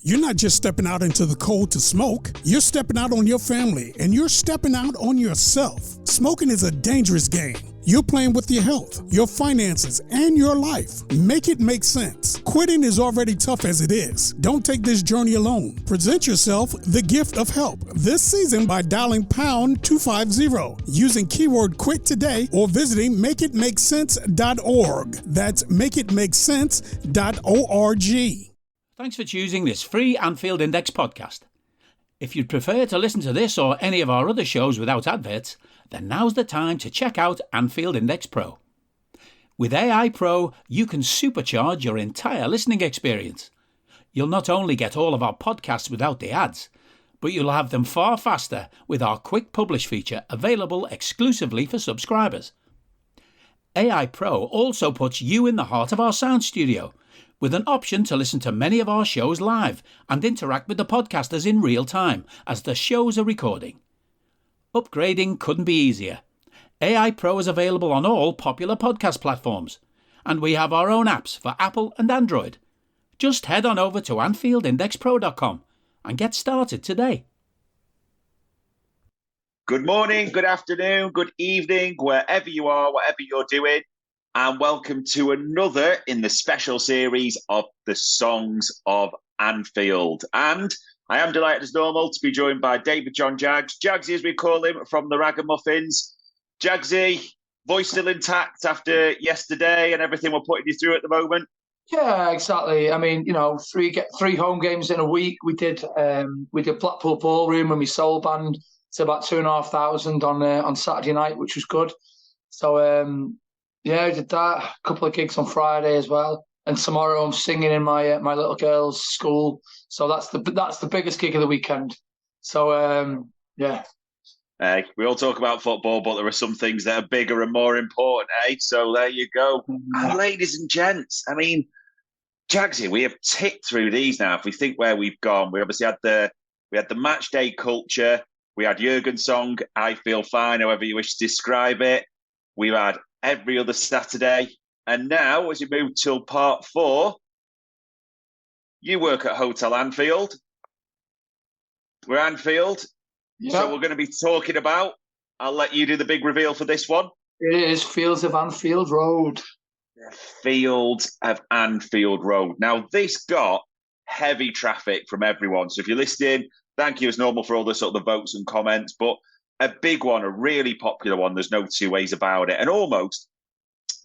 You're not just stepping out into the cold to smoke. You're stepping out on your family, and you're stepping out on yourself. Smoking is a dangerous game. You're playing with your health, your finances, and your life. Make it make sense. Quitting is already tough as it is. Don't take this journey alone. Present yourself the gift of help this season by dialing pound 250, using keyword quit today, or visiting makeitmakesense.org. That's makeitmakesense.org. Thanks for choosing this free Anfield Index podcast. If you'd prefer to listen to this or any of our other shows without adverts, then now's the time to check out Anfield Index Pro. With AI Pro, you can supercharge your entire listening experience. You'll not only get all of our podcasts without the ads, but you'll have them far faster with our quick publish feature available exclusively for subscribers. AI Pro also puts you in the heart of our sound studio, with an option to listen to many of our shows live and interact with the podcasters in real time as the shows are recording. Upgrading couldn't be easier. AI Pro is available on all popular podcast platforms, and we have our own apps for Apple and Android. Just head on over to AnfieldIndexPro.com and get started today. Good morning, good afternoon, good evening, wherever you are, whatever you're doing. And welcome to another in the special series of the Songs of Anfield. And I am delighted as normal to be joined by David John Jaggs, Jaggsy as we call him, from the Ragamuffins. Jaggsy, voice still intact after yesterday and everything we're putting you through at the moment? Yeah, exactly. I mean, you know, three home games in a week. We did Blackpool Ballroom and we soul band to about 2,500 on Saturday night, which was good. So yeah, I did that. A couple of gigs on Friday as well, and tomorrow I'm singing in my little girl's school. So that's the biggest gig of the weekend. So yeah. We all talk about football, but there are some things that are bigger and more important, eh? So there you go. And ladies and gents, I mean, Jaggsy, we have ticked through these now. If we think where we've gone, we obviously had the match day culture. We had Jurgen's song, I Feel Fine, however you wish to describe it. We've had every other Saturday. And now, as we move till part 4, you work at Hotel Anfield. We're Anfield. Yep. So we're going to be talking about, I'll let you do the big reveal for this one. It is Fields of Anfield Road. The Fields of Anfield Road. Now, this got heavy traffic from everyone. So if you're listening, thank you as normal for all the sort of the votes and comments. But a big one, a really popular one, there's no two ways about it. And almost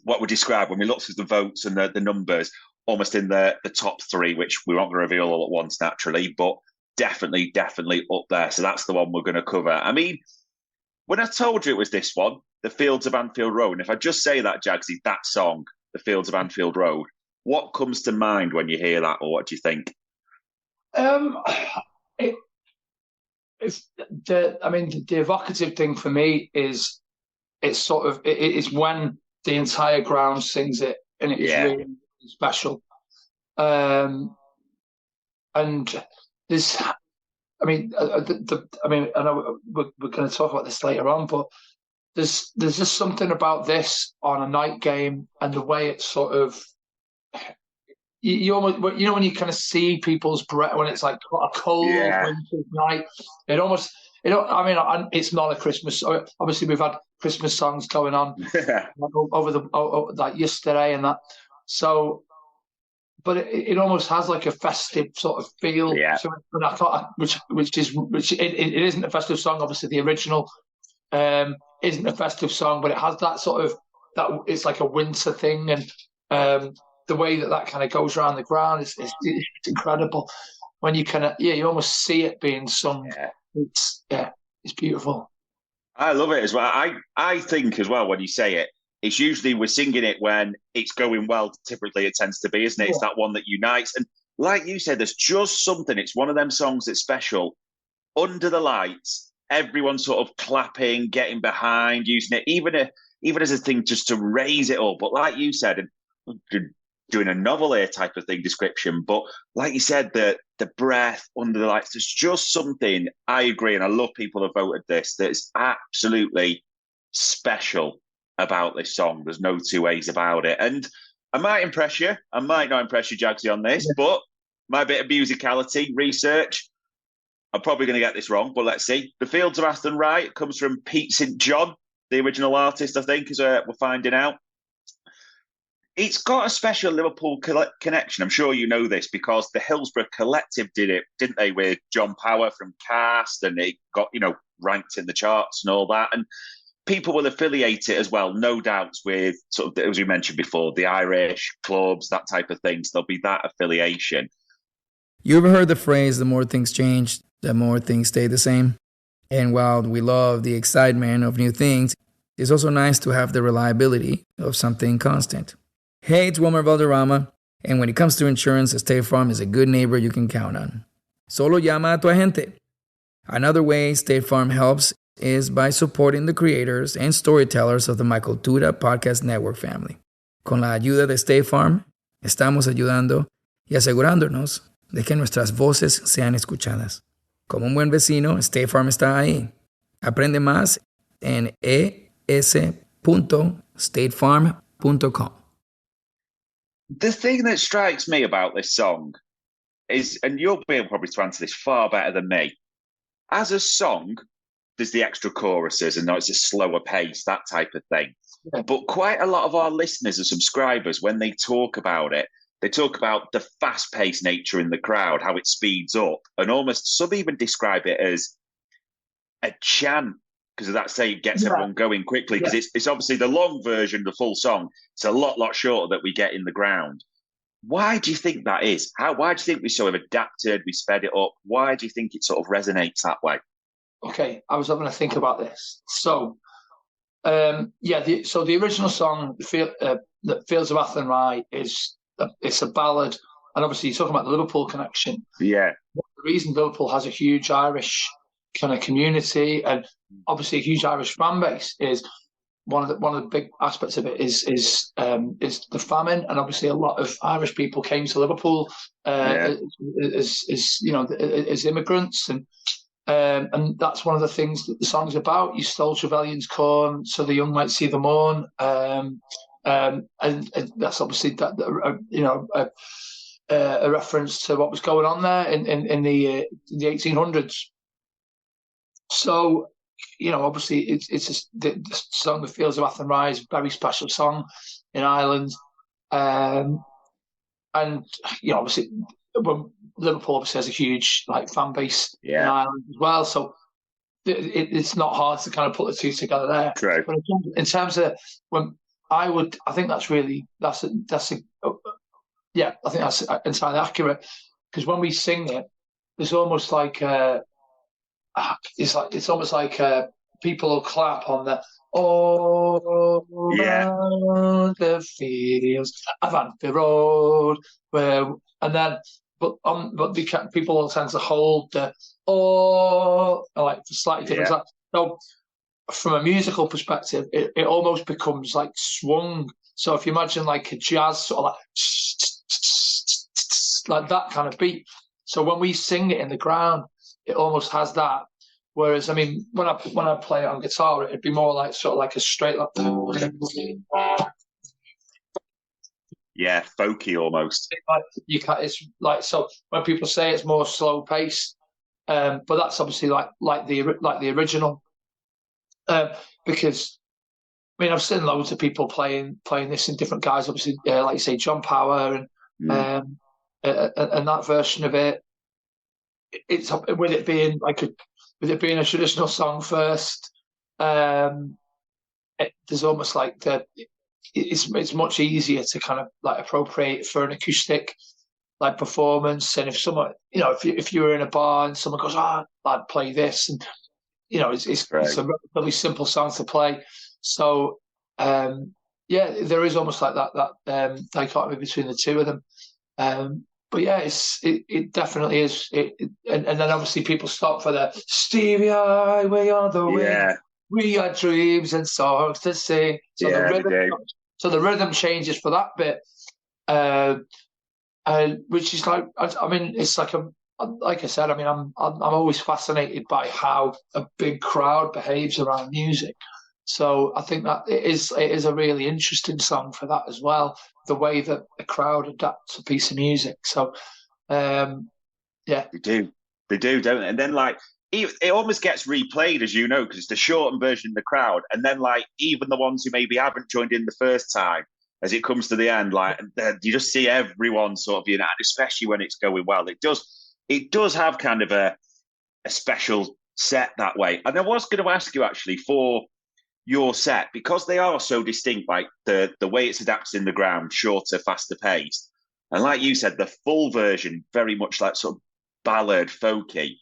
what we described when we looked at the votes and the numbers, almost in the top 3, which we won't reveal all at once naturally, but definitely up there. So that's the one we're going to cover. I mean, when I told you it was this one, The Fields of Anfield Road, and if I just say that, Jaggsy, that song, The Fields of Anfield Road, what comes to mind when you hear that, or what do you think? The evocative thing for me is it's when the entire ground sings it, and it's really special. And there's, I know we're going to talk about this later on, but there's just something about this on a night game and the way it's sort of. You almost, you know, when you kind of see people's breath when it's like a cold winter night, it's not a Christmas. Obviously, we've had Christmas songs going on over like yesterday and that. So, but it almost has like a festive sort of feel to it. And I thought, which it isn't a festive song. Obviously, the original isn't a festive song, but it has that sort of that. It's like a winter thing and. The way that kind of goes around the ground is incredible. When you you almost see it being sung. Yeah. It's beautiful. I love it as well. I think as well when you say it, it's usually we're singing it when it's going well. Typically, it tends to be, isn't it? It's that one that unites. And like you said, there's just something. It's one of them songs that's special. Under the lights, everyone's sort of clapping, getting behind, using it, even as a thing just to raise it up. But like you said, and doing a novel here type of thing description, but like you said, the breath under the lights, there's just something, I agree, and I love people have voted this, that's absolutely special about this song. There's no two ways about it. And I might impress you, I might not impress you, Jaggsy, on this, but my bit of musicality research. I'm probably going to get this wrong, but let's see. The Fields of Athenry comes from Pete St. John, the original artist, I think, as we're finding out. It's got a special Liverpool connection. I'm sure you know this because the Hillsborough Collective did it, didn't they, with John Power from Cast, and it got, ranked in the charts and all that. And people will affiliate it as well, no doubts, with sort of, as we mentioned before, the Irish clubs, that type of thing. So there'll be that affiliation. You ever heard the phrase, the more things change, the more things stay the same? And while we love the excitement of new things, it's also nice to have the reliability of something constant. Hey, it's Wilmer Valderrama, and when it comes to insurance, State Farm is a good neighbor you can count on. Solo llama a tu agente. Another way State Farm helps is by supporting the creators and storytellers of the My Cultura Podcast Network family. Con la ayuda de State Farm, estamos ayudando y asegurándonos de que nuestras voces sean escuchadas. Como un buen vecino, State Farm está ahí. Aprende más en es.statefarm.com. The thing that strikes me about this song is, and you'll be able probably to answer this far better than me, as a song, there's the extra choruses and it's a slower pace, that type of thing. Yeah. But quite a lot of our listeners and subscribers, when they talk about it, they talk about the fast-paced nature in the crowd, how it speeds up, and almost some even describe it as a chant, because that's say it gets everyone going quickly, because it's obviously the long version, the full song. It's a lot shorter that we get in the ground. Why do you think that is? Why do you think we sort of adapted, we sped it up? Why do you think it sort of resonates that way? Okay, I was having to think about this. So, the original song, The Fields of Athenry, it's a ballad, and obviously you're talking about the Liverpool connection. Yeah. The reason Liverpool has a huge Irish kind of community and obviously a huge Irish fan base is one of the big aspects of it is the famine, and obviously a lot of Irish people came to Liverpool as immigrants, and that's one of the things that the song's about. You stole Trevelyan's corn, so the young might see the morn, and that's obviously a reference to what was going on there in the 1800s. So, obviously it's the song "The Fields of Athenry" is a very special song in Ireland, and obviously Liverpool obviously has a huge fan base in Ireland as well. So it's not hard to kind of put the two together there. True. But in terms of when I think that's entirely accurate, because when we sing it, there's almost like it's almost like people will clap on the the fields of Anfield Road, people will tend to hold the slightly different. Yeah. So from a musical perspective, it almost becomes like swung. So if you imagine like a jazz sort of like that kind of beat, so when we sing it in the ground, it almost has that. Whereas, I mean, when I play it on guitar, it'd be more like sort of like a straight like. Yeah, folky almost. It's like, so when people say it's more slow paced, but that's obviously like the original, because I mean I've seen loads of people playing this in different guys. Obviously, like you say, John Power and that version of it. It's with it being a traditional song first. There's almost like it's much easier to kind of like appropriate for an acoustic like performance. And if someone, if you were in a bar and someone goes, I'd play this, and it's a relatively simple song to play. So there is almost like that dichotomy between the two of them. But yeah, it definitely is. And then obviously people stop for the Stevie I, we are the wind. We got dreams and songs to sing. So the rhythm changes for that bit, which is like, I mean, it's like like I said, I mean, I'm always fascinated by how a big crowd behaves around music. So I think that it is a really interesting song for that as well. The way that a crowd adapts a piece of music. So Yeah, they do, don't they? And then like it almost gets replayed, as you know, because it's the shortened version in the crowd, and then like even the ones who maybe haven't joined in the first time, as it comes to the end, like you just see everyone sort of united, especially when it's going well. It does have kind of a special set that way. And I was going to ask you actually for your set, because they are so distinct, like the way it's adapted in the ground, shorter, faster paced. And like you said, the full version, very much like sort of ballad, folky.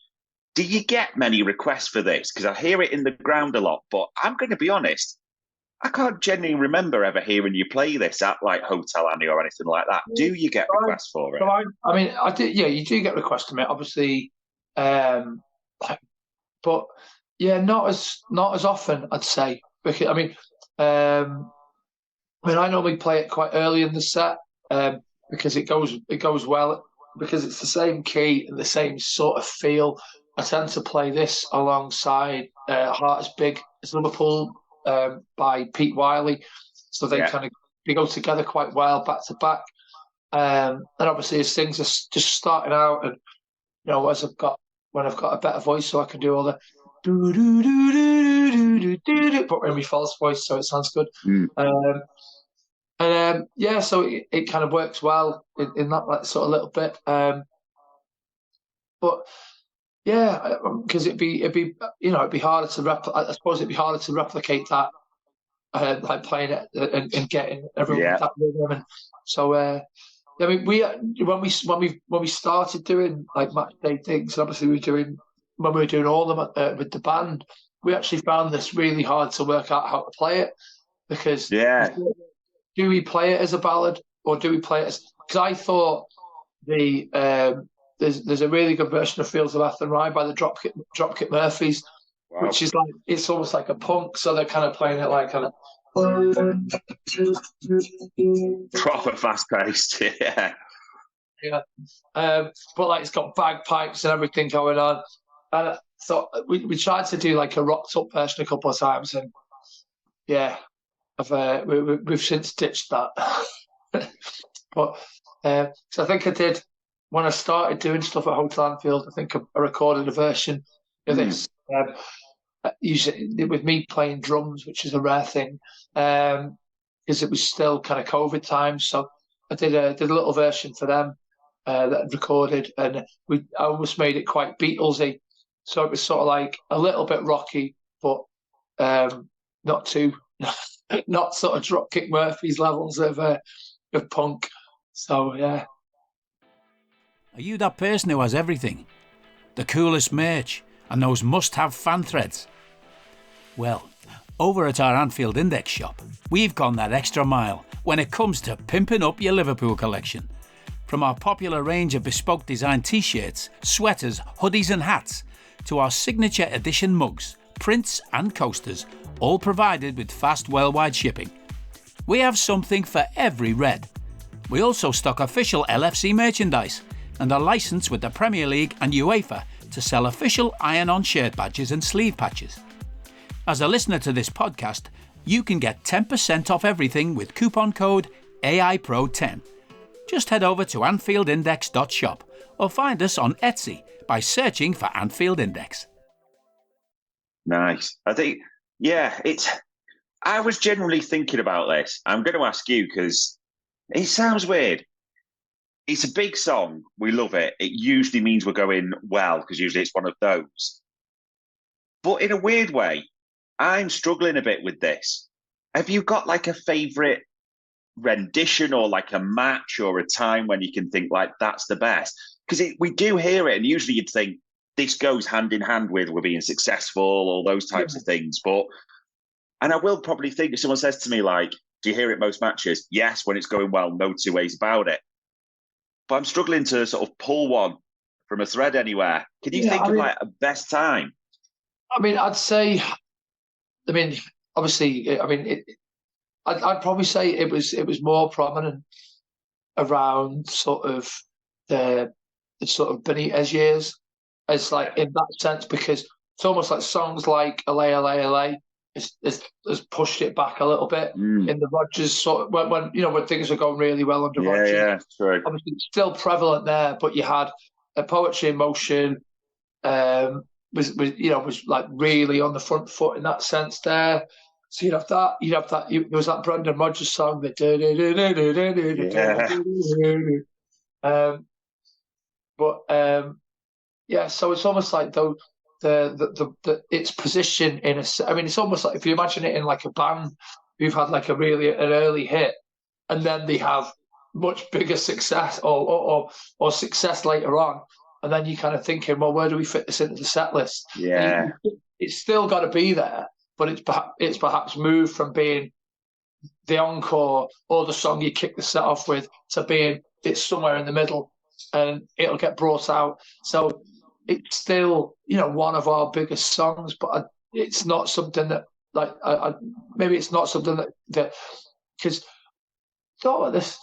Do you get many requests for this? Because I hear it in the ground a lot, but I'm going to be honest, I can't genuinely remember ever hearing you play this at like Hotel Annie or anything like that. Do you get requests for it? I mean, I do. Yeah, you do get requests from it, obviously, but yeah, not as often, I'd say. Because I mean, I normally play it quite early in the set because it goes well because it's the same key and the same sort of feel. I tend to play this alongside Heart is Big as Liverpool by Pete Wiley. So they they go together quite well back to back. And obviously as things are just starting out and, you know, when I've got a better voice so I can do all the do do do do do do do do, but in my false voice so it sounds good. So it kind of works well in that like, sort of little bit. But yeah, because it'd be harder to I suppose it'd be harder to replicate that, like playing it and getting everyone with that rhythm. And so, I mean, when we started doing like match day things, and obviously when we were doing all of them with the band, we actually found this really hard to work out how to play it because do we play it as a ballad or do we play it as? Because I thought there's a really good version of Fields of Athenry by the Dropkick Murphys, which is like it's almost like a punk, so they're kind of playing it like kind of proper fast paced, but like it's got bagpipes and everything going on. And so we tried to do like a rocked up version a couple of times, and we've since ditched that. But so I think I did. When I started doing stuff at Hotel Anfield, I think I recorded a version of this, usually with me playing drums, which is a rare thing, because it was still kind of COVID times. So I did a little version for them that I'd recorded, and I almost made it quite Beatlesy. So it was sort of like a little bit rocky, but not too, not sort of Dropkick Murphys levels of punk. So yeah. Are you that person who has everything? The coolest merch and those must-have fan threads? Well, over at our Anfield Index shop, we've gone that extra mile when it comes to pimping up your Liverpool collection. From our popular range of bespoke design t-shirts, sweaters, hoodies and hats, to our signature edition mugs, prints and coasters, all provided with fast worldwide shipping. We have something for every red. We also stock official LFC merchandise and are licensed with the Premier League and UEFA to sell official iron-on shirt badges and sleeve patches. As a listener to this podcast, you can get 10% off everything with coupon code AIPRO10. Just head over to AnfieldIndex.shop or find us on Etsy by searching for Anfield Index. Nice. I think, I was generally thinking about this. I'm going to ask you because it sounds weird. It's a big song. We love it. It usually means we're going well because usually it's one of those. But in a weird way, I'm struggling a bit with this. Have you got like a favourite rendition or like a match or a time when you can think like that's the best? Because we do hear it and usually you'd think this goes hand in hand with we're being successful, all those types of things. And I will probably think if someone says to me like, do you hear it most matches? Yes, when it's going well, no two ways about it. But I'm struggling to sort of pull one from a thread anywhere. Can you think of like a best time? I mean, I'd say, obviously, I'd probably say it was more prominent around sort of the sort of Benitez years, as like in that sense, because it's almost like songs like LA, LA, LA has pushed it back a little bit in the Rodgers sort of, when things are going really well under Rodgers. Yeah, true. Obviously, it's still prevalent there, but you had a Poetry in Motion was like really on the front foot in that sense there. So you'd have that. There was that Brendan Rodgers song that. So it's almost like though the its position in a. I mean, it's almost like if you imagine it in like a band who've had like an early hit, and then they have much bigger success or success later on, and then you're kind of thinking, well, where do we fit this into the set list? Yeah, it's still got to be there, but it's perhaps moved from being the encore or the song you kick the set off with to being it's somewhere in the middle, and it'll get brought out. So it's still one of our biggest songs, but it's not something that maybe it's not something that because thought about this.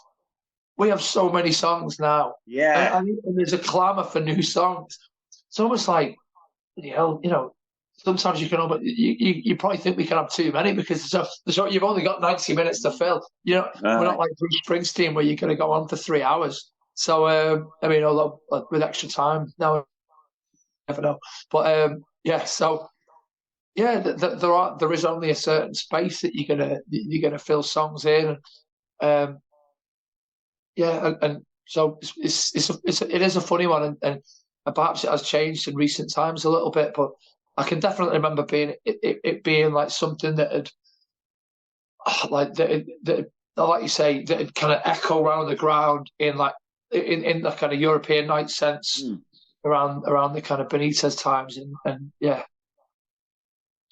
We have so many songs now. Yeah. And there's a clamour for new songs. It's almost like, sometimes you probably think we can have too many because you've only got 90 minutes to fill. We're not like Bruce Springsteen where you're going to go on for 3 hours. So, although with extra time, now I never know. But, there is only a certain space that you're gonna fill songs in. And so it is a funny one, and perhaps it has changed in recent times a little bit, but I can definitely remember it being like something that had, like you say, that had kind of echo around the ground in the kind of European night sense around the kind of Benitez times, and yeah.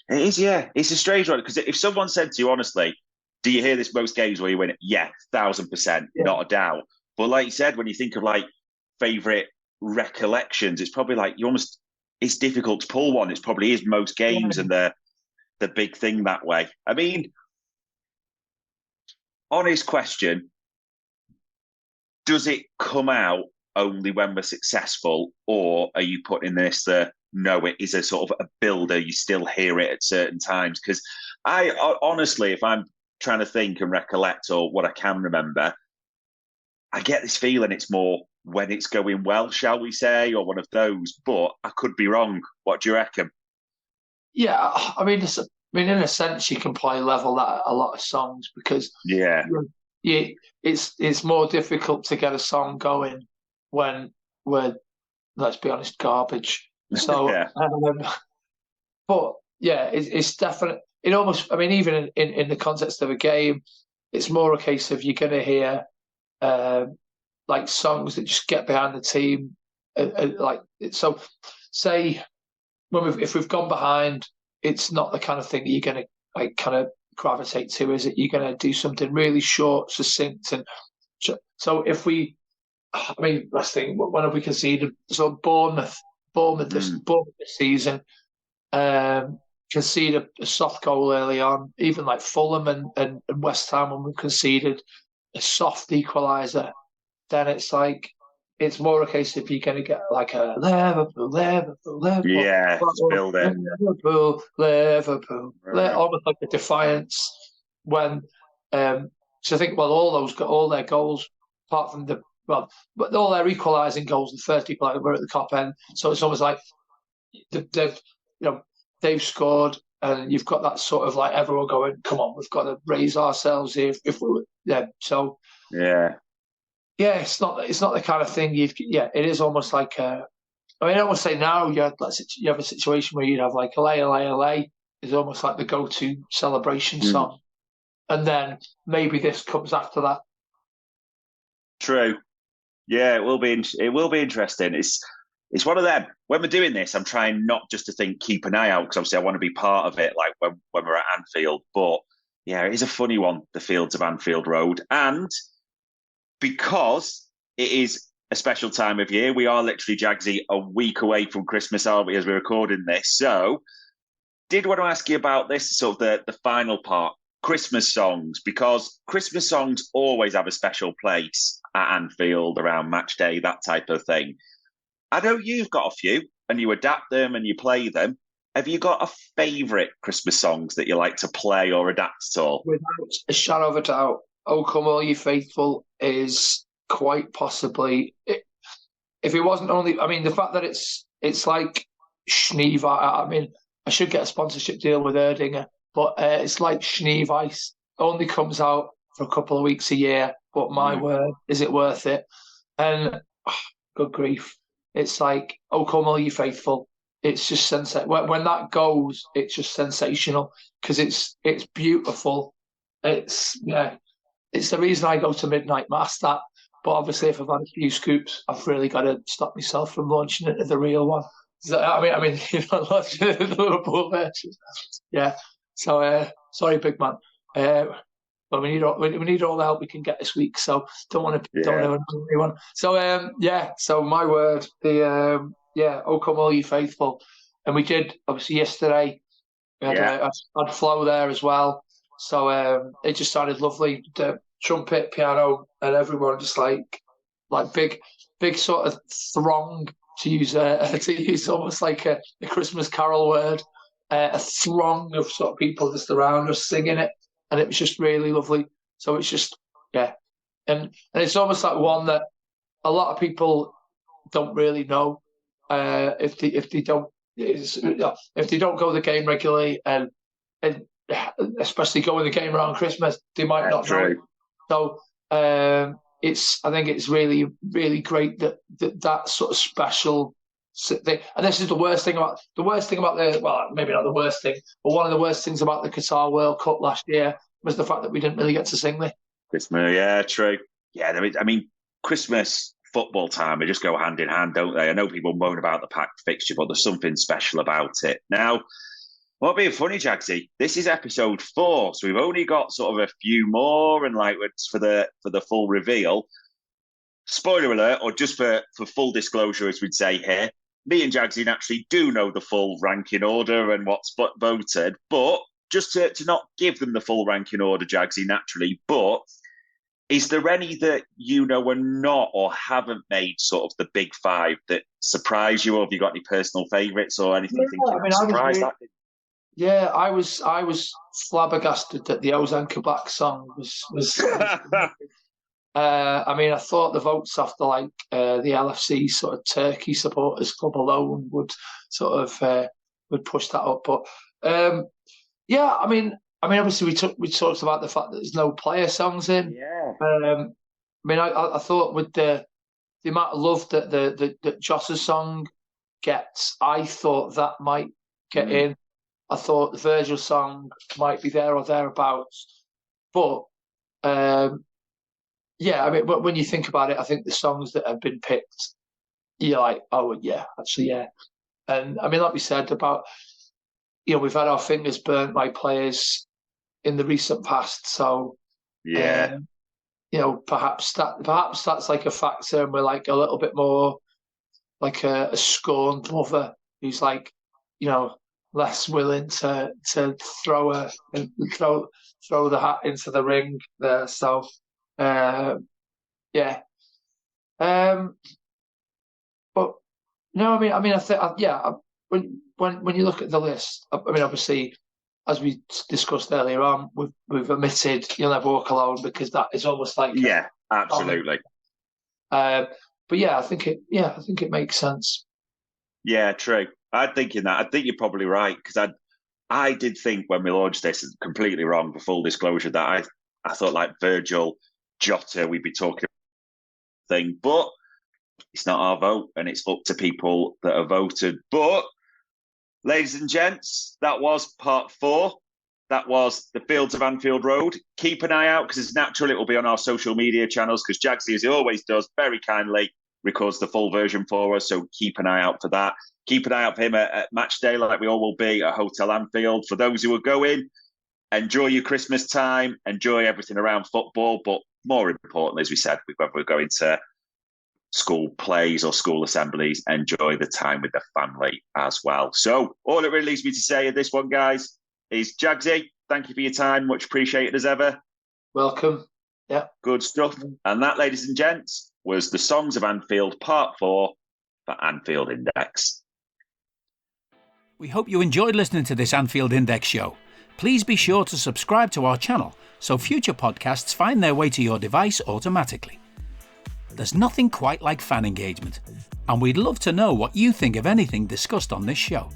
It is, yeah. It's a strange one because if someone said to you honestly, do you hear this most games where you win it? Yeah, 1,000%, not a doubt. But like you said, when you think of like favourite recollections, it's probably like it's difficult to pull one. It probably is most games and the big thing that way. I mean, honest question, does it come out only when we're successful, or are you putting this no, it is a sort of a builder, you still hear it at certain times? Because I honestly, if I'm trying to think and recollect or what I can remember, I get this feeling it's more when it's going well, shall we say, or one of those, but I could be wrong. What do you reckon? Yeah, I mean, in a sense, you can play level that a lot of songs because it's more difficult to get a song going when we're, let's be honest, garbage. So, but yeah, it's definitely. It almost, I mean, even in the context of a game, it's more a case of you're going to hear like songs that just get behind the team. So, say if we've gone behind, it's not the kind of thing that you're going to like kind of gravitate to, is it? You're going to do something really short, succinct, and so if we, I mean, last thing, when have we conceded? So Bournemouth this season. Concede a soft goal early on, even like Fulham and West Ham when we conceded a soft equaliser, then it's like it's more a case if you're going to get like a Liverpool. Yeah, it's building. Liverpool. Almost like a defiance when. So I think all their goals, apart from but all their equalising goals, the first equaliser were at the top end. So it's almost like they've scored, and you've got that sort of like everyone going, come on, we've got to raise ourselves here if we so it's not the kind of thing it is almost like I almost say now you have a situation where you'd have like LA is almost like the go-to celebration song, and then maybe this comes after that. True. Yeah, it will be interesting. It's one of them. When we're doing this, I'm trying not just to think, keep an eye out, because obviously I want to be part of it, like when we're at Anfield. But yeah, it is a funny one, the fields of Anfield Road. And because it is a special time of year, we are literally, Jaggsy, a week away from Christmas, aren't we, as we're recording this? So did want to ask you about this, sort of the final part, Christmas songs, because Christmas songs always have a special place at Anfield around match day, that type of thing. I know you've got a few and you adapt them and you play them. have you got a favourite Christmas songs that you like to play or adapt at all? Without a shadow of a doubt, "O Come All Ye Faithful" is quite possibly, if it wasn't only, I mean, the fact that it's like Schneeweis. I mean, I should get a sponsorship deal with Erdinger, but it's like Schneeweis. Only comes out for a couple of weeks a year, but my word, is it worth it? And good grief, it's like, "Oh Come All Ye Faithful." It's just sensational. When that goes, it's just sensational because it's beautiful. It's the reason I go to midnight mass. That, but obviously, if I've had a few scoops, I've really got to stop myself from launching into the real one. So, I mean, you're not launching the Liverpool version. Yeah. So sorry, big man. But we need all the help we can get this week. So don't want to have another one. So So my word, "O Come All Ye Faithful," and we did obviously yesterday. We had Flo there as well. So it just sounded lovely. The trumpet, piano, and everyone just like big sort of throng, to use almost like a Christmas carol word. A throng of sort of people just around us singing it, and it was just really lovely. So it's just and it's almost like one that a lot of people don't really know if they don't go to the game regularly, and especially going to the game around Christmas, they might not know it. So I think it's really, really great that sort of special thing. And this is the worst thing about maybe not the worst thing, but one of the worst things about the Qatar World Cup last year was the fact that we didn't really get to sing there. Christmas, yeah, true. Yeah, I mean, Christmas, football time, they just go hand in hand, don't they? I know people moan about the packed fixture, but there's something special about it. Now, what being funny, Jagsy, this is episode 4, so we've only got sort of a few more, and for the full reveal. Spoiler alert, or just for full disclosure, as we'd say here, me and Jagsy naturally do know the full ranking order and what's voted, but just to not give them the full ranking order, Jagsy, naturally, but is there any that you know are not or haven't made sort of the big 5 that surprise you, or have you got any personal favourites or anything? I was flabbergasted that the Ozan Kabak song was I mean, I thought the votes after the LFC sort of Turkey supporters club alone would sort of would push that up, but I mean, obviously we talked about the fact that there's no player songs in. Yeah. I mean, I thought with the amount of love that Joss's song gets, I thought that might get in. I thought the Virgil song might be there or thereabouts, but I mean, when you think about it, I think the songs that have been picked, you're like, oh yeah, actually yeah. And I mean, like we said about, we've had our fingers burnt by players in the recent past, so perhaps that's like a factor, and we're like a little bit more like a scorned lover who's like, less willing to throw the hat into the ring there. So but no, I mean I think when you look at the list, I mean obviously, as we discussed earlier on, we've omitted "You'll Never Walk Alone" because that is almost like absolutely. But I think it makes sense. Yeah, true. I'm thinking that. I think you're probably right, because I did think when we launched this, completely wrong, for full disclosure, that I thought like Virgil, Jota, we'd be talking thing, but it's not our vote, and it's up to people that have voted. But ladies and gents, that was part 4. That was the Fields of Anfield Road. Keep an eye out, because it's natural it will be on our social media channels, because Jagsy, as he always does, very kindly records the full version for us. So keep an eye out for that. Keep an eye out for him at match day, like we all will be at Hotel Anfield. For those who are going, enjoy your Christmas time, enjoy everything around football, but more importantly, as we said, whether we're going to school plays or school assemblies, enjoy the time with the family as well. So all it really leaves me to say at this one, guys, is Jagsy, thank you for your time. Much appreciated as ever. Welcome. Yeah. Good stuff. And that, ladies and gents, was the Songs of Anfield Part 4 for Anfield Index. We hope you enjoyed listening to this Anfield Index show. Please be sure to subscribe to our channel so future podcasts find their way to your device automatically. There's nothing quite like fan engagement, and we'd love to know what you think of anything discussed on this show.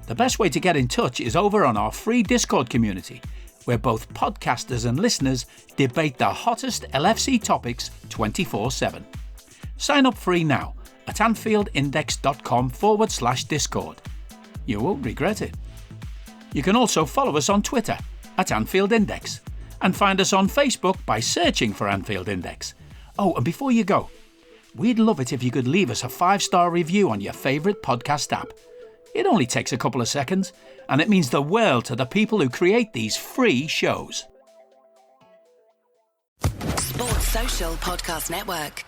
The best way to get in touch is over on our free Discord community, where both podcasters and listeners debate the hottest LFC topics 24/7. Sign up free now at anfieldindex.com/Discord. You won't regret it. You can also follow us on Twitter at Anfield Index and find us on Facebook by searching for Anfield Index. Oh, and before you go, we'd love it if you could leave us a 5-star review on your favourite podcast app. It only takes a couple of seconds, and it means the world to the people who create these free shows. Sports Social Podcast Network.